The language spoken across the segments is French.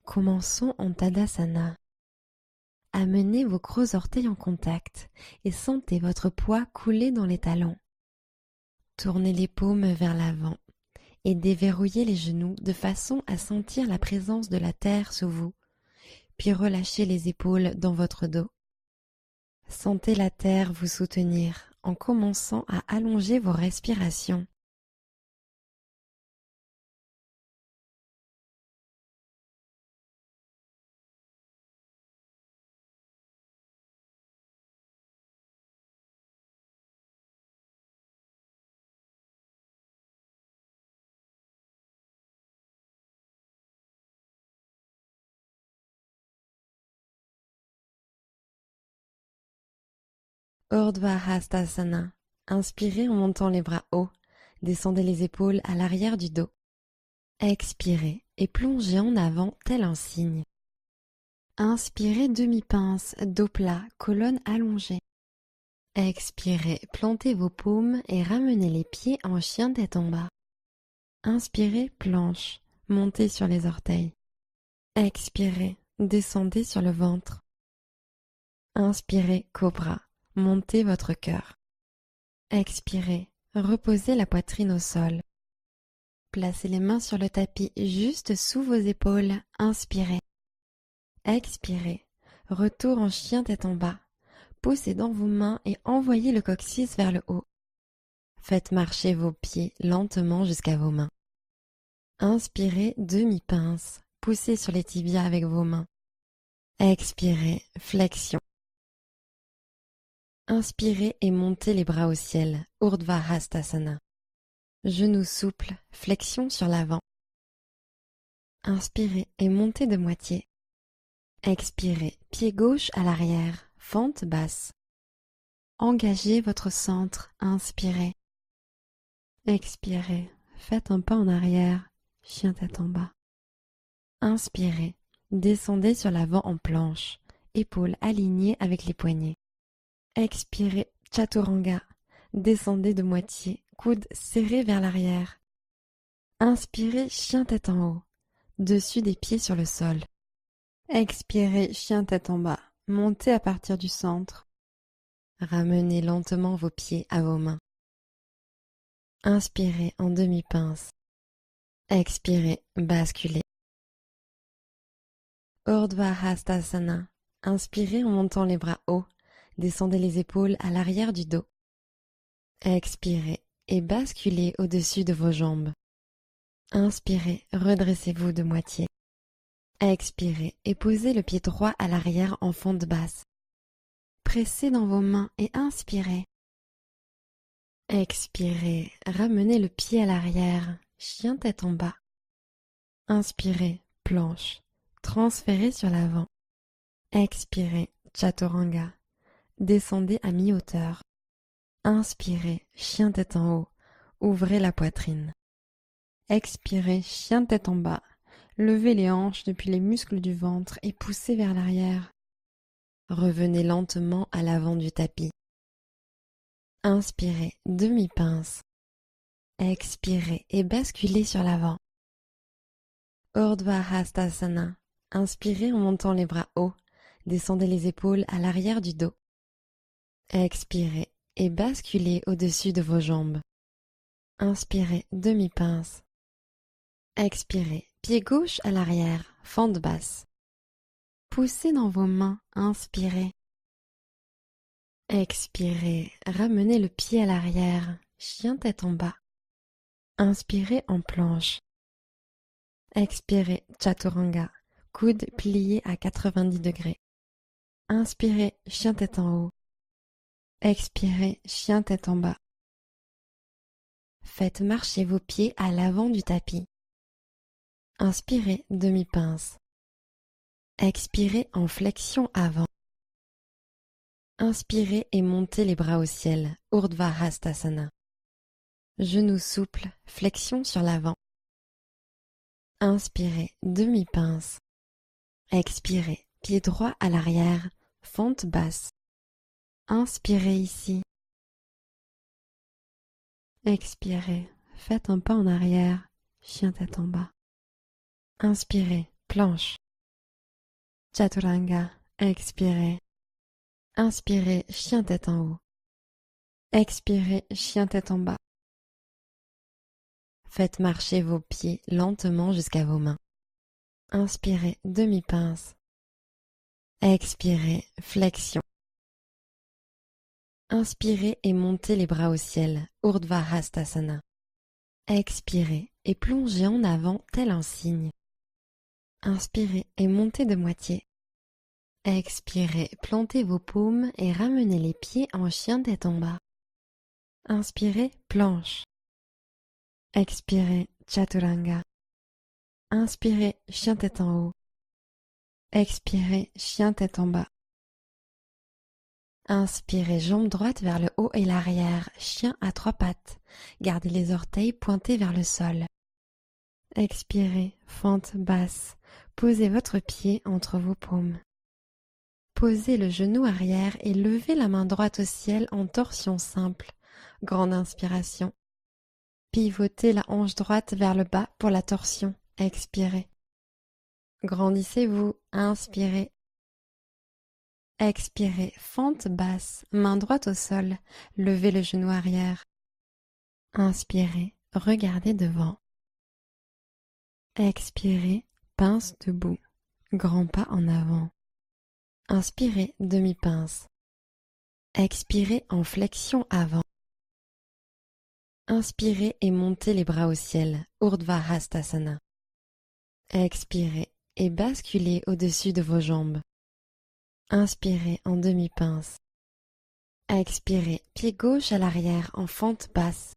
Commençons en Tadasana. Amenez vos gros orteils en contact et sentez votre poids couler dans les talons. Tournez les paumes vers l'avant et déverrouillez les genoux de façon à sentir la présence de la terre sous vous, puis relâchez les épaules dans votre dos. Sentez la terre vous soutenir en commençant à allonger vos respirations. Urdhva Hastasana. Inspirez en montant les bras hauts. Descendez les épaules à l'arrière du dos. Expirez et plongez en avant tel un cygne. Inspirez demi-pince, dos plat, colonne allongée. Expirez, plantez vos paumes et ramenez les pieds en chien tête en bas. Inspirez, planche, montez sur les orteils. Expirez, descendez sur le ventre. Inspirez, cobra, montez votre cœur. Expirez, reposez la poitrine au sol. Placez les mains sur le tapis juste sous vos épaules. Inspirez. Expirez. Retour en chien tête en bas. Poussez dans vos mains et envoyez le coccyx vers le haut. Faites marcher vos pieds lentement jusqu'à vos mains. Inspirez, demi-pince. Poussez sur les tibias avec vos mains. Expirez, flexion. Inspirez et montez les bras au ciel. Urdhva Hastasana. Genoux souples, flexion sur l'avant. Inspirez et montez de moitié. Expirez, pied gauche à l'arrière, fente basse. Engagez votre centre, inspirez. Expirez, faites un pas en arrière, chien tête en bas. Inspirez, descendez sur l'avant en planche, épaules alignées avec les poignets. Expirez, chaturanga, descendez de moitié, coudes serrés vers l'arrière. Inspirez, chien tête en haut, dessus des pieds sur le sol. Expirez, chien tête en bas, montez à partir du centre. Ramenez lentement vos pieds à vos mains. Inspirez en demi-pince. Expirez, basculez. Urdhva Hastasana. Inspirez en montant les bras hauts. Descendez les épaules à l'arrière du dos. Expirez et basculez au-dessus de vos jambes. Inspirez, redressez-vous de moitié. Expirez et posez le pied droit à l'arrière en fente basse. Pressez dans vos mains et inspirez. Expirez, ramenez le pied à l'arrière, chien tête en bas. Inspirez, planche, transférez sur l'avant. Expirez, chaturanga, descendez à mi-hauteur. Inspirez, chien tête en haut, ouvrez la poitrine. Expirez, chien tête en bas, levez les hanches depuis les muscles du ventre et poussez vers l'arrière. Revenez lentement à l'avant du tapis. Inspirez, demi-pince. Expirez et basculez sur l'avant. Urdhva Hastasana. Inspirez en montant les bras hauts. Descendez les épaules à l'arrière du dos. Expirez et basculez au-dessus de vos jambes. Inspirez, demi-pince. Expirez, pied gauche à l'arrière, fente basse. Poussez dans vos mains, inspirez. Expirez, ramenez le pied à l'arrière, chien tête en bas. Inspirez en planche. Expirez, chaturanga, coudes pliés à 90 degrés. Inspirez, chien tête en haut. Expirez, chien tête en bas. Faites marcher vos pieds à l'avant du tapis. Inspirez, demi-pince. Expirez en flexion avant. Inspirez et montez les bras au ciel, Urdhva Hastasana. Genoux souples, flexion sur l'avant. Inspirez, demi-pince. Expirez, pied droit à l'arrière, fente basse. Inspirez ici. Expirez, faites un pas en arrière, chien tête en bas. Inspirez, planche, Chaturanga. Expirez. Inspirez, chien tête en haut. Expirez, chien tête en bas. Faites marcher vos pieds lentement jusqu'à vos mains. Inspirez, demi-pince. Expirez, flexion. Inspirez et montez les bras au ciel, Urdhva Hastasana. Expirez et plongez en avant tel un cygne. Inspirez et montez de moitié. Expirez, plantez vos paumes et ramenez les pieds en chien tête en bas. Inspirez, planche. Expirez, Chaturanga. Inspirez, chien tête en haut. Expirez, chien tête en bas. Inspirez, jambe droite vers le haut et l'arrière, chien à trois pattes. Gardez les orteils pointés vers le sol. Expirez, fente basse. Posez votre pied entre vos paumes. Posez le genou arrière et levez la main droite au ciel en torsion simple. Grande inspiration. Pivotez la hanche droite vers le bas pour la torsion. Expirez. Grandissez-vous. Inspirez. Expirez. Fente basse. Main droite au sol. Levez le genou arrière. Inspirez. Regardez devant. Expirez. Pince debout. Grand pas en avant. Inspirez. Demi-pince. Expirez en flexion avant. Inspirez et montez les bras au ciel, Urdhva Hastasana. Expirez et basculez au-dessus de vos jambes. Inspirez en demi-pince. Expirez, pied gauche à l'arrière en fente basse.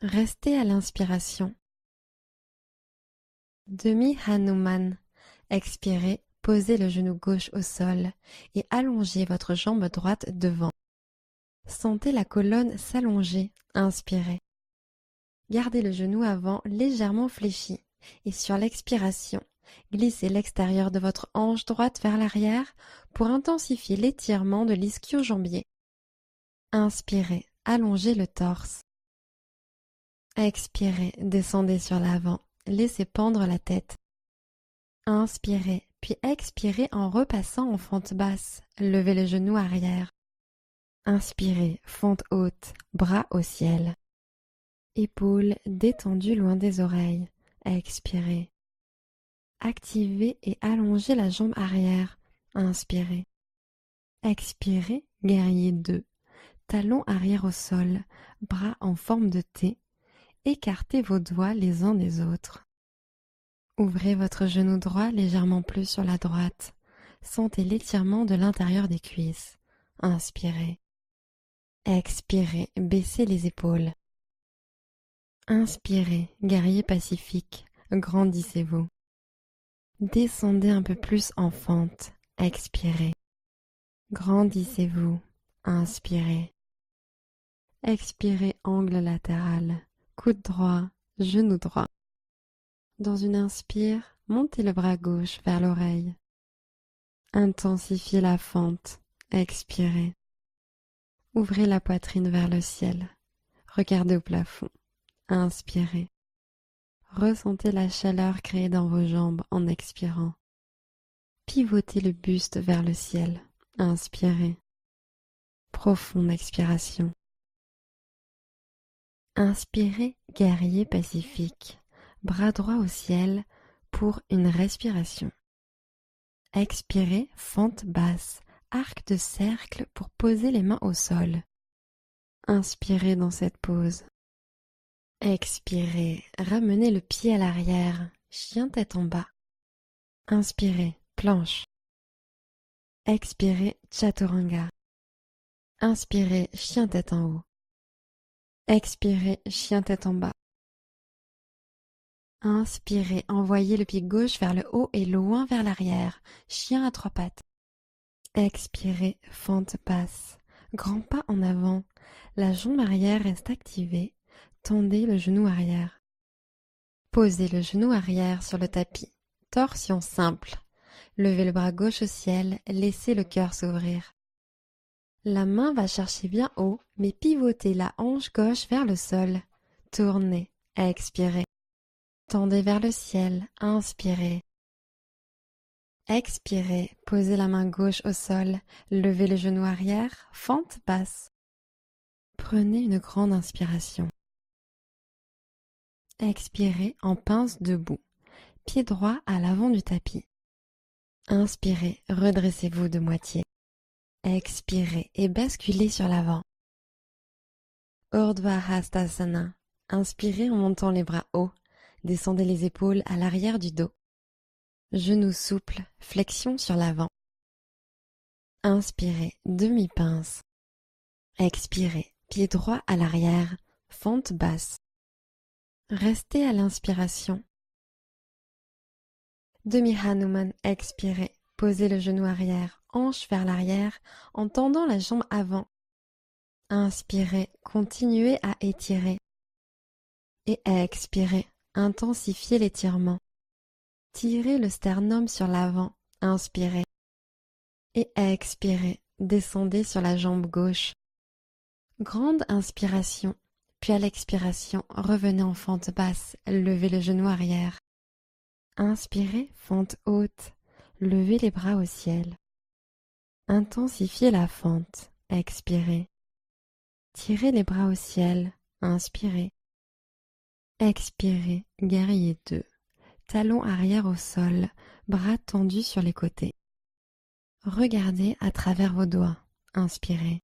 Restez à l'inspiration. Demi-Hanuman. Expirez, posez le genou gauche au sol et allongez votre jambe droite devant. Sentez la colonne s'allonger. Inspirez. Gardez le genou avant légèrement fléchi et sur l'expiration, glissez l'extérieur de votre hanche droite vers l'arrière pour intensifier l'étirement de l'ischio-jambier. Inspirez, allongez le torse. Expirez, descendez sur l'avant, laissez pendre la tête. Inspirez, puis expirez en repassant en fente basse, levez le genou arrière. Inspirez, fente haute, bras au ciel. Épaules détendues loin des oreilles. Expirez. Activez et allongez la jambe arrière. Inspirez. Expirez, guerrier 2. Talons arrière au sol, bras en forme de T. Écartez vos doigts les uns des autres. Ouvrez votre genou droit légèrement plus sur la droite. Sentez l'étirement de l'intérieur des cuisses. Inspirez. Expirez, baissez les épaules. Inspirez, guerrier pacifique, grandissez-vous. Descendez un peu plus en fente, expirez. Grandissez-vous, inspirez. Expirez, angle latéral, coude droit, genou droit. Dans une inspire, montez le bras gauche vers l'oreille. Intensifiez la fente, expirez. Ouvrez la poitrine vers le ciel, regardez au plafond. Inspirez. Ressentez la chaleur créée dans vos jambes en expirant. Pivotez le buste vers le ciel. Inspirez. Profonde expiration. Inspirez, guerrier pacifique. Bras droit au ciel pour une respiration. Expirez, fente basse. Arc de cercle pour poser les mains au sol. Inspirez dans cette pose. Expirez, ramenez le pied à l'arrière, chien tête en bas. Inspirez, planche. Expirez, chaturanga. Inspirez, chien tête en haut. Expirez, chien tête en bas. Inspirez, envoyez le pied gauche vers le haut et loin vers l'arrière, chien à trois pattes. Expirez, fente basse. Grand pas en avant, la jambe arrière reste activée. Tendez le genou arrière. Posez le genou arrière sur le tapis. Torsion simple. Levez le bras gauche au ciel, laissez le cœur s'ouvrir. La main va chercher bien haut, mais pivotez la hanche gauche vers le sol. Tournez, expirez. Tendez vers le ciel, inspirez. Expirez, posez la main gauche au sol, levez le genou arrière, fente basse. Prenez une grande inspiration. Expirez en pince debout, pied droit à l'avant du tapis. Inspirez, redressez-vous de moitié. Expirez et basculez sur l'avant. Urdhva Hastasana. Inspirez en montant les bras hauts. Descendez les épaules à l'arrière du dos. Genoux souples, flexion sur l'avant. Inspirez, demi-pince. Expirez, pied droit à l'arrière, fente basse. Restez à l'inspiration. Demi-Hanuman, expirez. Posez le genou arrière, hanche vers l'arrière, en tendant la jambe avant. Inspirez, continuez à étirer. Et expirez, intensifiez l'étirement. Tirez le sternum sur l'avant, inspirez. Et expirez, descendez sur la jambe gauche. Grande inspiration, puis à l'expiration, revenez en fente basse, levez le genou arrière. Inspirez, fente haute, levez les bras au ciel. Intensifiez la fente, expirez. Tirez les bras au ciel, inspirez. Expirez, guerrier 2. Talons arrière au sol, bras tendus sur les côtés. Regardez à travers vos doigts, inspirez.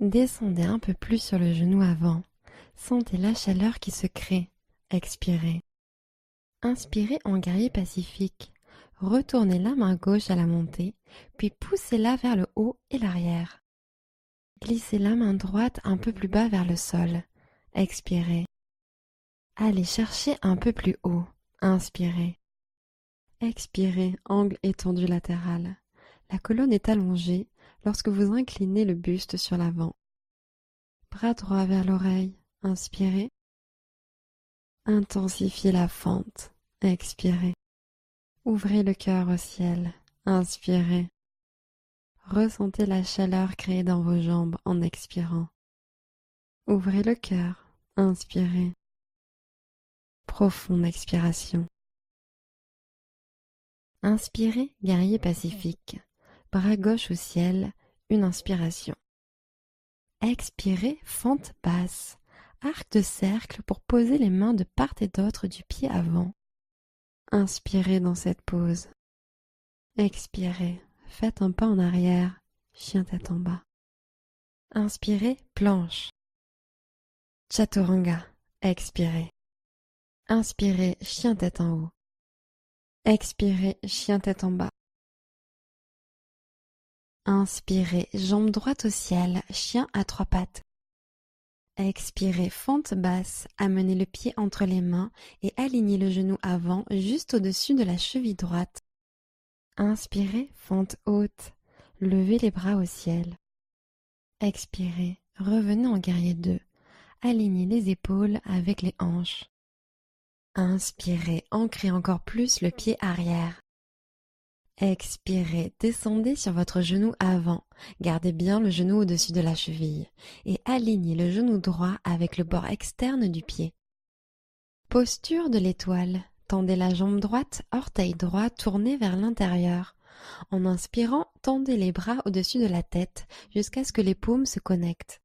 Descendez un peu plus sur le genou avant. Sentez la chaleur qui se crée, expirez. Inspirez en guerrier pacifique. Retournez la main gauche à la montée, puis poussez-la vers le haut et l'arrière. Glissez la main droite un peu plus bas vers le sol. Expirez. Allez chercher un peu plus haut. Inspirez. Expirez, angle étendu latéral. La colonne est allongée lorsque vous inclinez le buste sur l'avant. Bras droit vers l'oreille. Inspirez. Intensifiez la fente. Expirez. Ouvrez le cœur au ciel. Inspirez. Ressentez la chaleur créée dans vos jambes en expirant. Ouvrez le cœur. Inspirez. Profonde expiration. Inspirez, guerrier pacifique. Bras gauche au ciel, une inspiration. Expirez, fente basse. Arc de cercle pour poser les mains de part et d'autre du pied avant. Inspirez dans cette pose. Expirez, faites un pas en arrière, chien tête en bas. Inspirez, planche. Chaturanga, expirez. Inspirez, chien tête en haut. Expirez, chien tête en bas. Inspirez, jambe droite au ciel, chien à 3 pattes. Expirez, fente basse, amenez le pied entre les mains et alignez le genou avant juste au-dessus de la cheville droite. Inspirez, fente haute, levez les bras au ciel. Expirez, revenez en guerrier 2, alignez les épaules avec les hanches. Inspirez, ancrez encore plus le pied arrière. Expirez, descendez sur votre genou avant, gardez bien le genou au-dessus de la cheville et alignez le genou droit avec le bord externe du pied. Posture de l'étoile, tendez la jambe droite, orteil droit tourné vers l'intérieur. En inspirant, tendez les bras au-dessus de la tête jusqu'à ce que les paumes se connectent.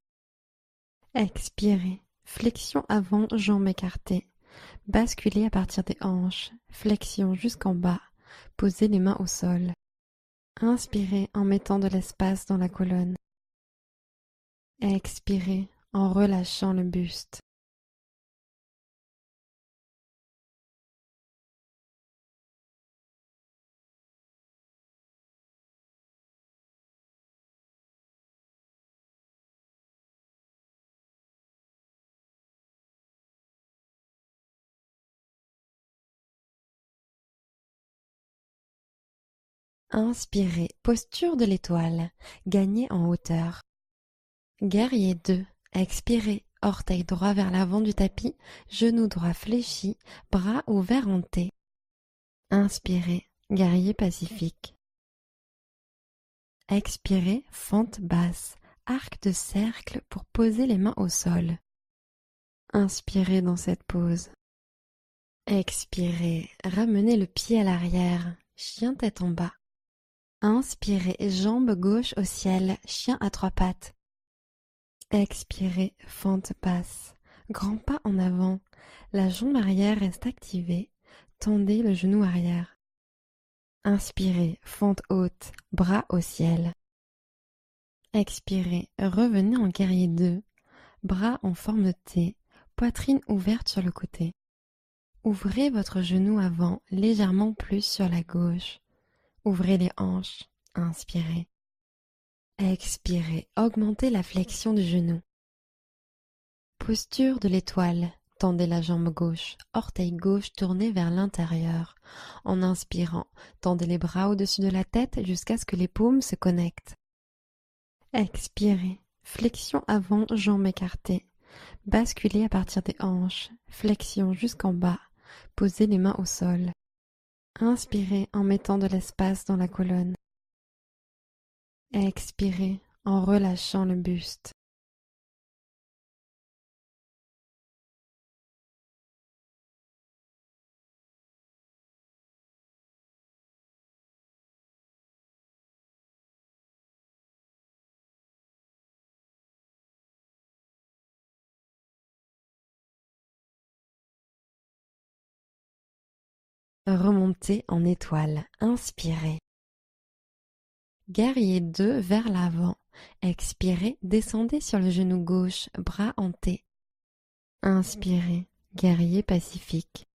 Expirez, flexion avant, jambes écartées. Basculez à partir des hanches, flexion jusqu'en bas. Posez les mains au sol. Inspirez en mettant de l'espace dans la colonne. Expirez en relâchant le buste. Inspirez, posture de l'étoile, gagnez en hauteur. Guerrier 2, expirez, orteil droit vers l'avant du tapis, genou droit fléchi, bras ouverts en T. Inspirez, guerrier pacifique. Expirez, fente basse, arc de cercle pour poser les mains au sol. Inspirez dans cette pose. Expirez, ramenez le pied à l'arrière, chien tête en bas. Inspirez, jambe gauche au ciel, chien à trois pattes. Expirez, fente basse. Grand pas en avant. La jambe arrière reste activée. Tendez le genou arrière. Inspirez, fente haute, bras au ciel. Expirez, revenez en guerrier 2. Bras en forme de T, poitrine ouverte sur le côté. Ouvrez votre genou avant, légèrement plus sur la gauche. Ouvrez les hanches. Inspirez. Expirez, augmentez la flexion du genou. Posture de l'étoile. Tendez la jambe gauche, orteil gauche tourné vers l'intérieur. En inspirant, tendez les bras au-dessus de la tête jusqu'à ce que les paumes se connectent. Expirez, flexion avant, jambes écartées. Basculez à partir des hanches, flexion jusqu'en bas. Posez les mains au sol. Inspirez en mettant de l'espace dans la colonne. Expirez en relâchant le buste. Remontez en étoile. Inspirez. Guerrier 2 vers l'avant. Expirez, descendez sur le genou gauche, bras en T. Inspirez, guerrier pacifique.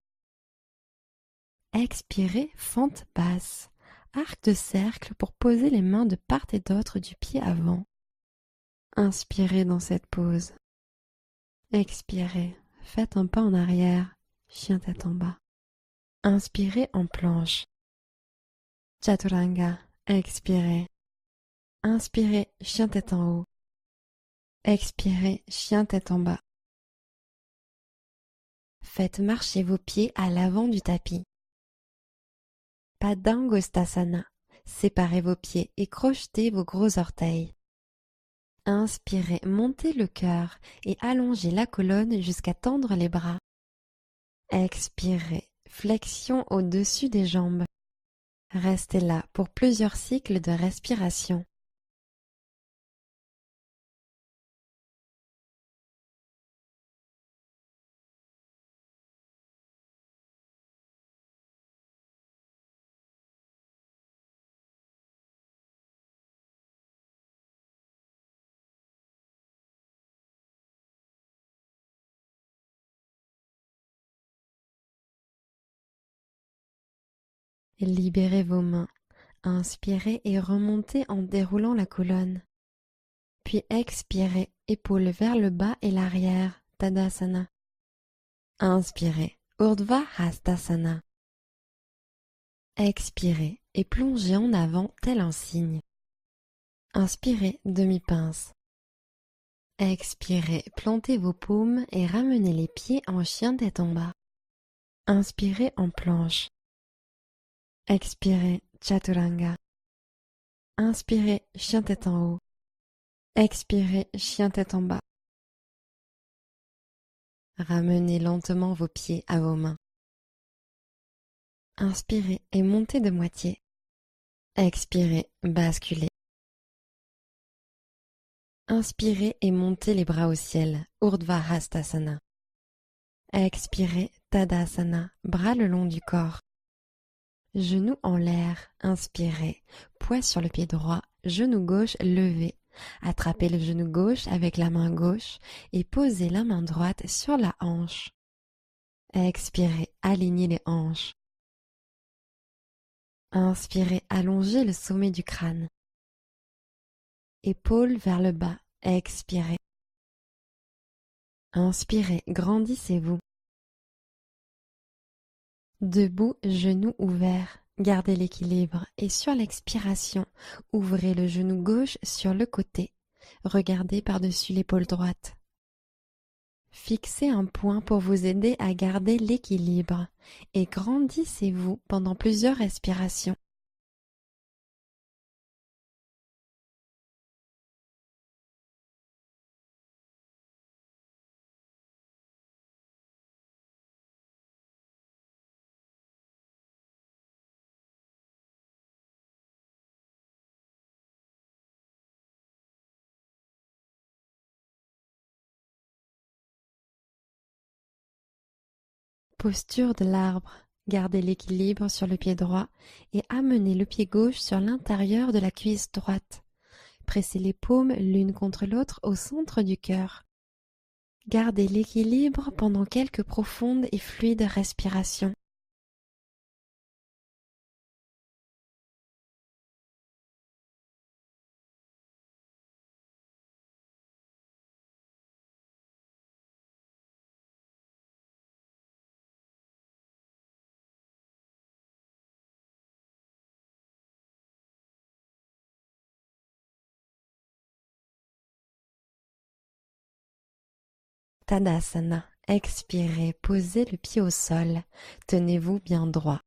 Expirez, fente basse. Arc de cercle pour poser les mains de part et d'autre du pied avant. Inspirez dans cette pose. Expirez, faites un pas en arrière, chien tête en bas. Inspirez en planche. Chaturanga, expirez. Inspirez, chien tête en haut. Expirez, chien tête en bas. Faites marcher vos pieds à l'avant du tapis. Padangusthasana. Séparez vos pieds et crochetez vos gros orteils. Inspirez, montez le cœur et allongez la colonne jusqu'à tendre les bras. Expirez, flexion au-dessus des jambes. Restez là pour plusieurs cycles de respiration. Libérez vos mains. Inspirez et remontez en déroulant la colonne. Puis expirez, épaules vers le bas et l'arrière, Tadasana. Inspirez, Urdhva Hastasana. Expirez et plongez en avant tel un cygne. Inspirez, demi-pince. Expirez, plantez vos paumes et ramenez les pieds en chien tête en bas. Inspirez en planche. Expirez, Chaturanga. Inspirez, chien tête en haut. Expirez, chien tête en bas. Ramenez lentement vos pieds à vos mains. Inspirez et montez de moitié. Expirez, basculez. Inspirez et montez les bras au ciel, Urdhva Hastasana. Expirez, Tadasana, bras le long du corps. Genoux en l'air, inspirez, poids sur le pied droit, genou gauche levé. Attrapez le genou gauche avec la main gauche et posez la main droite sur la hanche. Expirez, alignez les hanches. Inspirez, allongez le sommet du crâne. Épaules vers le bas, expirez. Inspirez, grandissez-vous. Debout, genoux ouverts, gardez l'équilibre et sur l'expiration, ouvrez le genou gauche sur le côté. Regardez par-dessus l'épaule droite. Fixez un point pour vous aider à garder l'équilibre et grandissez-vous pendant plusieurs respirations. Posture de l'arbre. Gardez l'équilibre sur le pied droit et amenez le pied gauche sur l'intérieur de la cuisse droite. Pressez les paumes l'une contre l'autre au centre du cœur. Gardez l'équilibre pendant quelques profondes et fluides respirations. Tadasana. Expirez, posez le pied au sol. Tenez-vous bien droit.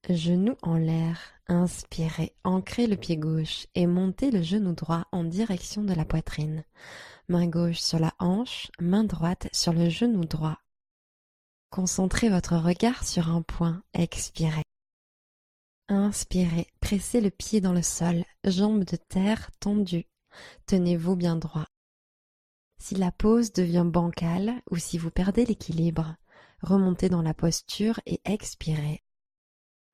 Genou en l'air. Inspirez, ancrez le pied gauche et montez le genou droit en direction de la poitrine. Main gauche sur la hanche, main droite sur le genou droit. Concentrez votre regard sur un point. Expirez. Inspirez, pressez le pied dans le sol, jambes de terre tendues. Tenez-vous bien droit. Si la pose devient bancale ou si vous perdez l'équilibre, remontez dans la posture et expirez.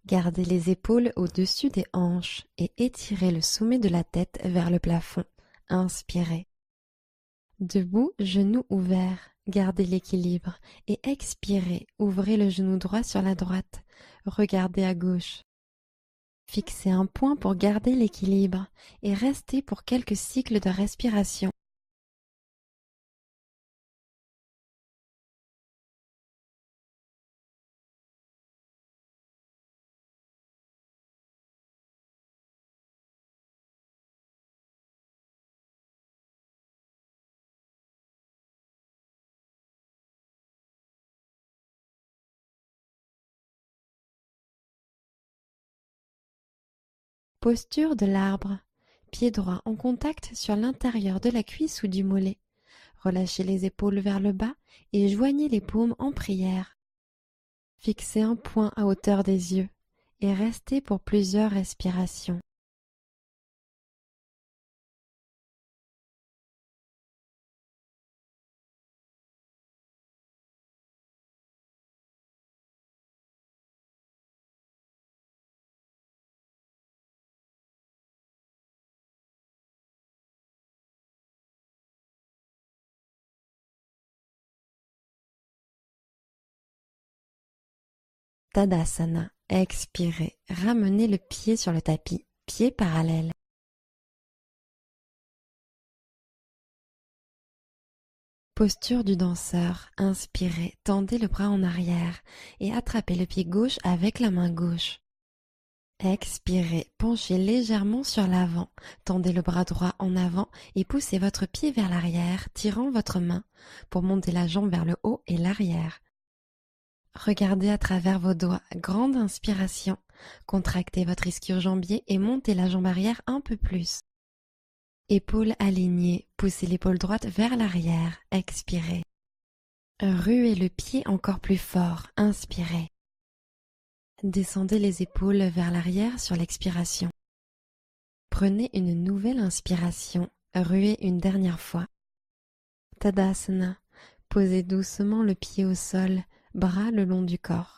Gardez les épaules au-dessus des hanches et étirez le sommet de la tête vers le plafond. Inspirez. Debout, genoux ouverts, gardez l'équilibre et expirez. Ouvrez le genou droit sur la droite. Regardez à gauche. Fixez un point pour garder l'équilibre et restez pour quelques cycles de respiration. Posture de l'arbre. Pied droit en contact sur l'intérieur de la cuisse ou du mollet. Relâchez les épaules vers le bas et joignez les paumes en prière. Fixez un point à hauteur des yeux et restez pour plusieurs respirations. Tadasana. Expirez. Ramenez le pied sur le tapis, pied parallèle. Posture du danseur. Inspirez, tendez le bras en arrière et attrapez le pied gauche avec la main gauche. Expirez, penchez légèrement sur l'avant, tendez le bras droit en avant et poussez votre pied vers l'arrière, tirant votre main pour monter la jambe vers le haut et l'arrière. Regardez à travers vos doigts, grande inspiration. Contractez votre ischio-jambier et montez la jambe arrière un peu plus. Épaules alignées, poussez l'épaule droite vers l'arrière, expirez. Ruez le pied encore plus fort, inspirez. Descendez les épaules vers l'arrière sur l'expiration. Prenez une nouvelle inspiration, ruez une dernière fois. Tadasana, posez doucement le pied au sol, bras le long du corps.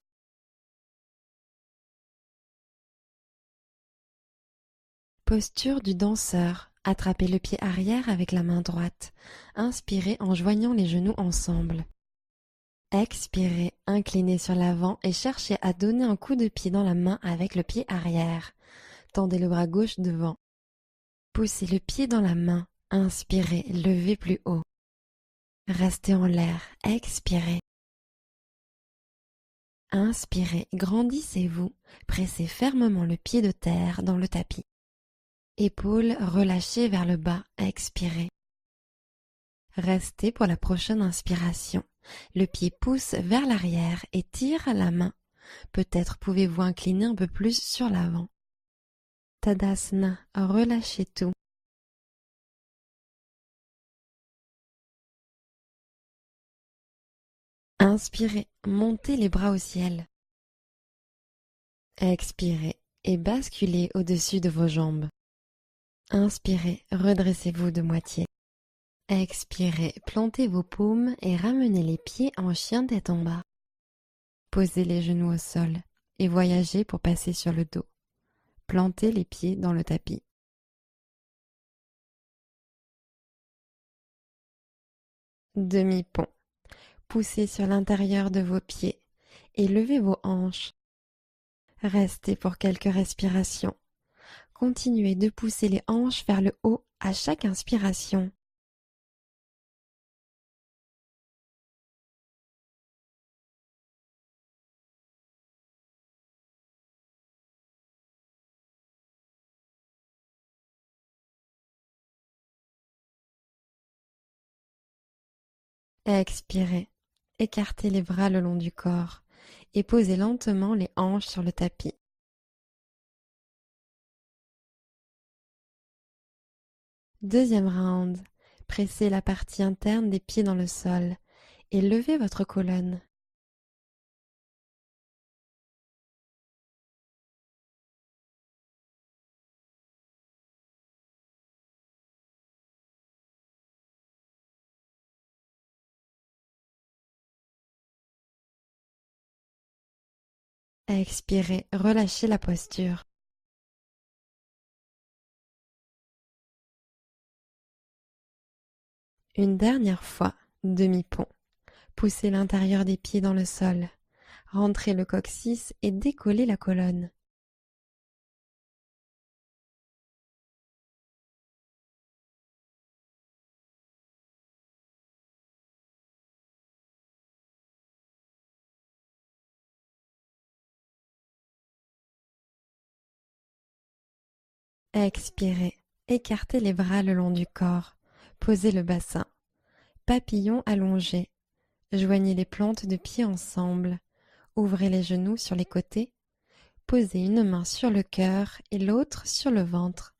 Posture du danseur. Attrapez le pied arrière avec la main droite. Inspirez en joignant les genoux ensemble. Expirez, inclinez sur l'avant et cherchez à donner un coup de pied dans la main avec le pied arrière. Tendez le bras gauche devant. Poussez le pied dans la main. Inspirez, levez plus haut. Restez en l'air. Expirez. Inspirez, grandissez-vous. Pressez fermement le pied de terre dans le tapis. Épaules relâchées vers le bas, expirez. Restez pour la prochaine inspiration. Le pied pousse vers l'arrière et tire la main. Peut-être pouvez-vous incliner un peu plus sur l'avant. Tadasana, relâchez tout. Inspirez, montez les bras au ciel. Expirez et basculez au-dessus de vos jambes. Inspirez, redressez-vous de moitié. Expirez, plantez vos paumes et ramenez les pieds en chien tête en bas. Posez les genoux au sol et voyagez pour passer sur le dos. Plantez les pieds dans le tapis. Demi-pont. Poussez sur l'intérieur de vos pieds et levez vos hanches. Restez pour quelques respirations. Continuez de pousser les hanches vers le haut à chaque inspiration. Expirez. Écartez les bras le long du corps et posez lentement les hanches sur le tapis. Deuxième round. Pressez la partie interne des pieds dans le sol et levez votre colonne. Expirez, relâchez la posture. Une dernière fois, demi-pont. Poussez l'intérieur des pieds dans le sol. Rentrez le coccyx et décollez la colonne. Expirez, écartez les bras le long du corps. Posez le bassin. Papillon allongé. Joignez les plantes de pied ensemble. Ouvrez les genoux sur les côtés. Posez une main sur le cœur et l'autre sur le ventre.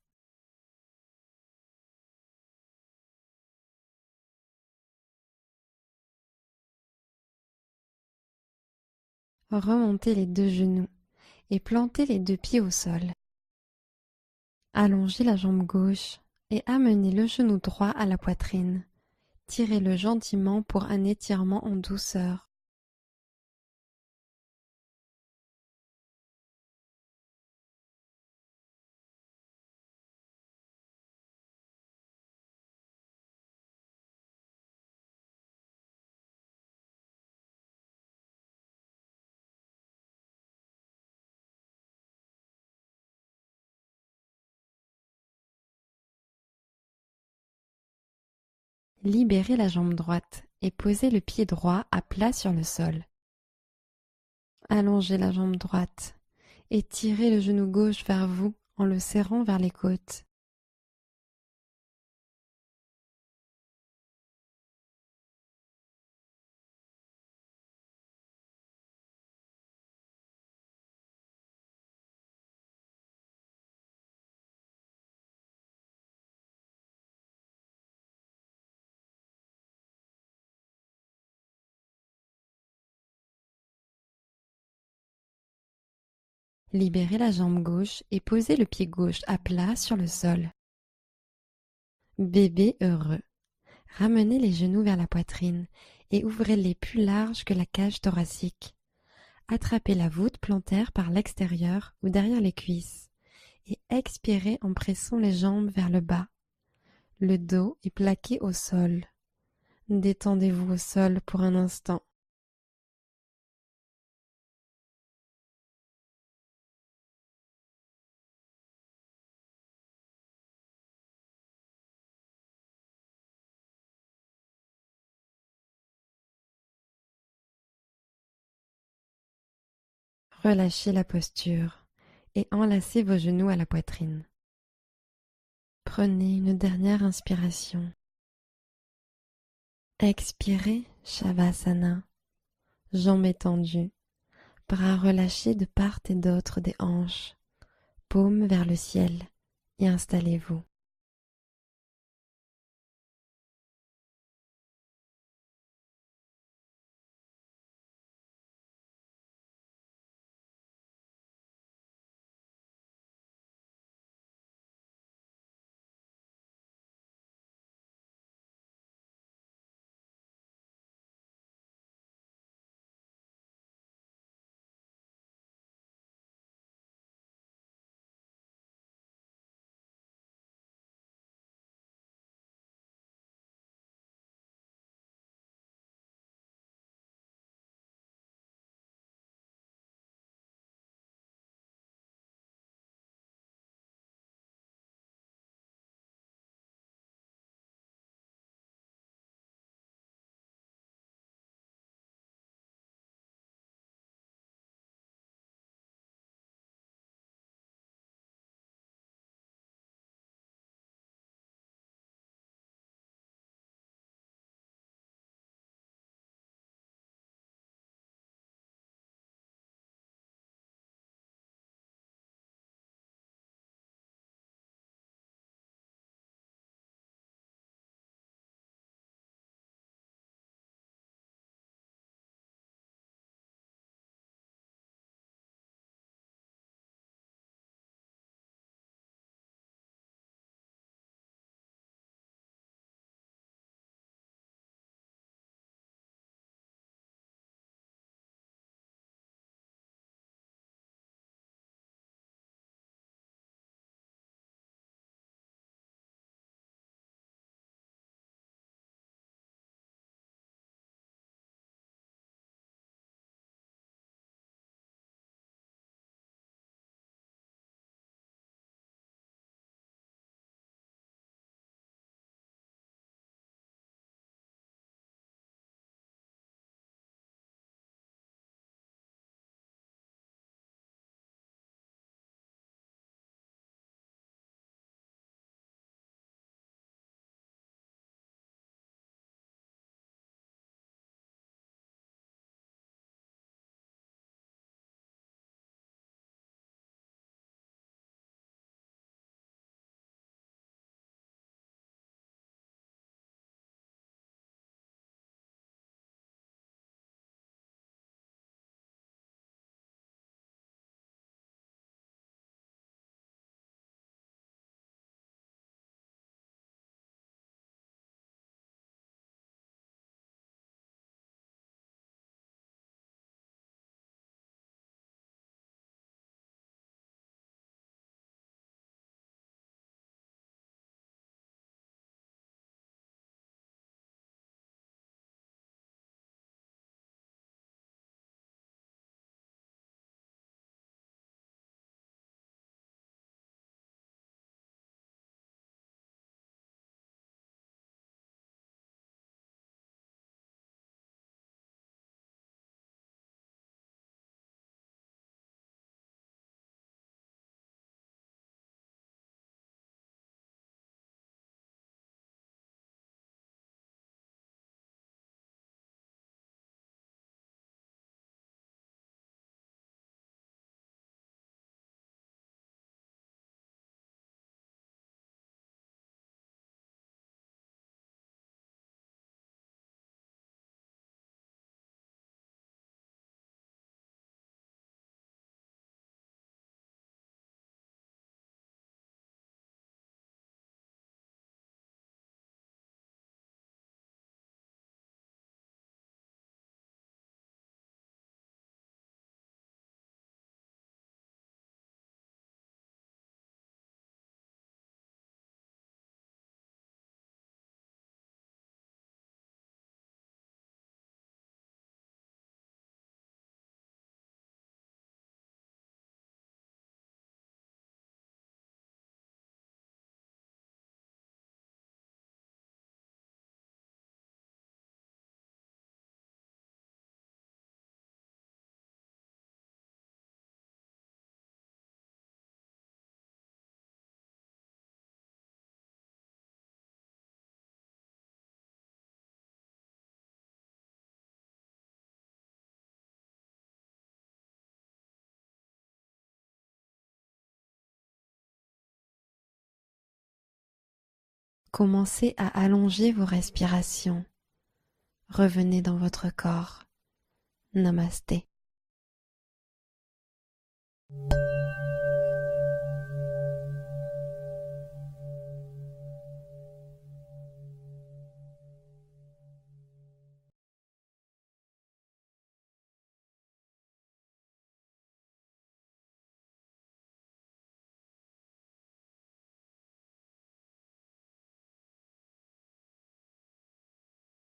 Remontez les deux genoux et plantez les deux pieds au sol. Allongez la jambe gauche et amenez le genou droit à la poitrine. Tirez-le gentiment pour un étirement en douceur. Libérez la jambe droite et posez le pied droit à plat sur le sol. Allongez la jambe droite et tirez le genou gauche vers vous en le serrant vers les côtes. Libérez la jambe gauche et posez le pied gauche à plat sur le sol. Bébé heureux. Ramenez les genoux vers la poitrine et ouvrez-les plus larges que la cage thoracique. Attrapez la voûte plantaire par l'extérieur ou derrière les cuisses et expirez en pressant les jambes vers le bas. Le dos est plaqué au sol. Détendez-vous au sol pour un instant. Relâchez la posture et enlacez vos genoux à la poitrine. Prenez une dernière inspiration. Expirez, Shavasana. Jambes étendues, bras relâchés de part et d'autre des hanches, paumes vers le ciel et installez-vous. Commencez à allonger vos respirations. Revenez dans votre corps. Namasté.